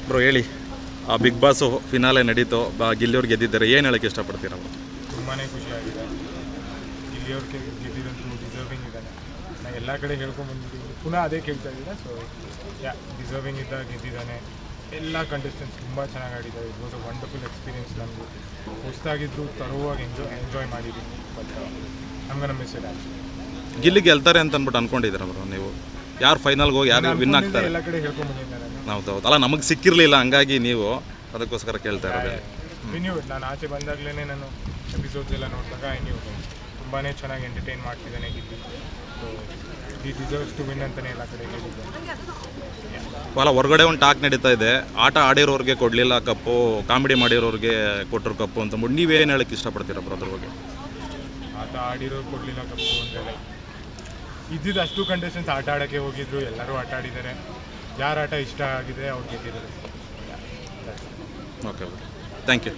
Bro ಹೇಳಿ, big boss finale ನಡೀತು, ಗಿಲ್ಲಿಯವ್ರು ಗೆದ್ದಿದ್ದಾರೆ, ಏನು ಹೇಳೋಕ್ಕೆ ಇಷ್ಟಪಡ್ತೀರಾ? ತುಂಬಾ ಖುಷಿಯಾಗಿದೆ. ಗಿಲ್ಲಿಯವ್ರಿಗೆ ಗೆದ್ದಿರಂತೂ ಡಿಸರ್ವಿಂಗ್ ಇದ್ದಾನೆ. ನಾನು ಎಲ್ಲ ಕಡೆ ಹೇಳ್ಕೊಂಬಂದಿದ್ದೀನಿ, ಪುನಃ ಅದೇ ಕೇಳ್ತಾ ಇದ್ದೀನಿ. ಸೊ ಡಿಸರ್ವಿಂಗ್ ಇದ್ದ ಗೆದ್ದಿದ್ದಾನೆ. ಎಲ್ಲ ಕಂಟೆಸ್ಟೆಂಟ್ಸ್ ತುಂಬ ಚೆನ್ನಾಗಿ ಆಡಿದ್ದಾರೆ. It was a wonderful experience. ನಮಗೂ ಹೊಸದಾಗಿದ್ದು ತರುವಾಗಿ ಎಂಜಾಯ್ ಮಾಡಿದ್ದೀನಿ. ಬಟ್ ನಮ್ಗೆ ಮಿಸ್ ಇಟ್ ಆ್ಯಕ್ಚುಲಿ. ಗಿಲ್ಲಿ ಗೆಲ್ತಾರೆ ಅಂತ ಅಂದ್ಬಿಟ್ಟು ಅಂದ್ಕೊಂಡಿದ್ದೀರಾ ಬ್ರೋ ನೀವು? ಯಾರು ಫೈನಲ್ಗೆ ಹೋಗಿ ಯಾರು ವಿನ್ ಆಗ್ತಾರೆ? ಎಲ್ಲ ಕಡೆ ಹೇಳ್ಕೊಂಬಂದಿದ್ದೆ ನಾನು. ಹೌದು, ಅಲ್ಲ ನಮಗೆ ಸಿಕ್ಕಿರಲಿಲ್ಲ, ಹಂಗಾಗಿ ನೀವು ಅದಕ್ಕೋಸ್ಕರ ಕೇಳ್ತಾ ಇರೋದು. ನಾನು ಆಚೆ ಬಂದಾಗಲೇ ನಾನು ಎಪಿಸೋಡ್ಸ್ ಎಲ್ಲ ನೋಡಿದಾಗ ತುಂಬಾ ಚೆನ್ನಾಗಿ ಎಂಟರ್ಟೈನ್ ಮಾಡ್ತಿದ್ದಾನೆ Gilli. So the deserves to win ಅಂತಲೇ ಎಲ್ಲ ಕಡೆ ಹೇಳಿದ್ದೆ. ಅಲ್ಲ, ಹೊರಗಡೆ ಒಂದು ಟಾಕ್ ನಡೀತಾ ಇದೆ, ಆಟ ಆಡಿರೋರಿಗೆ ಕೊಡಲಿಲ್ಲ ಕಪ್ಪು, ಕಾಮಿಡಿ ಮಾಡಿರೋರಿಗೆ ಕೊಟ್ಟರು ಕಪ್ಪು ಅಂತಂದ್ಬಿಟ್ಟು ನೀವೇನು ಹೇಳಕ್ಕೆ ಇಷ್ಟಪಡ್ತೀರಾ ಬ್ರೋ ಅದ್ರ ಬಗ್ಗೆ? ಆಟ ಆಡಿರೋರು ಕೊಡಲಿಲ್ಲ ಕಪ್ಪು ಅಂತೆಲ್ಲ ಇದ್ದಿದ್ದು ಅಷ್ಟು ಕಂಟೆಸ್ಟೆಂಟ್ಸ್ ಆಟ ಆಡೋಕ್ಕೆ ಹೋಗಿದ್ರು, ಎಲ್ಲರೂ ಆಟ ಆಡಿದ್ದಾರೆ. ಯಾರ ಆಟ ಇಷ್ಟ ಆಗಿದೆ ಅವ್ರು ಗೆದ್ದಿದ್ದಾರೆ. Okay, thank you.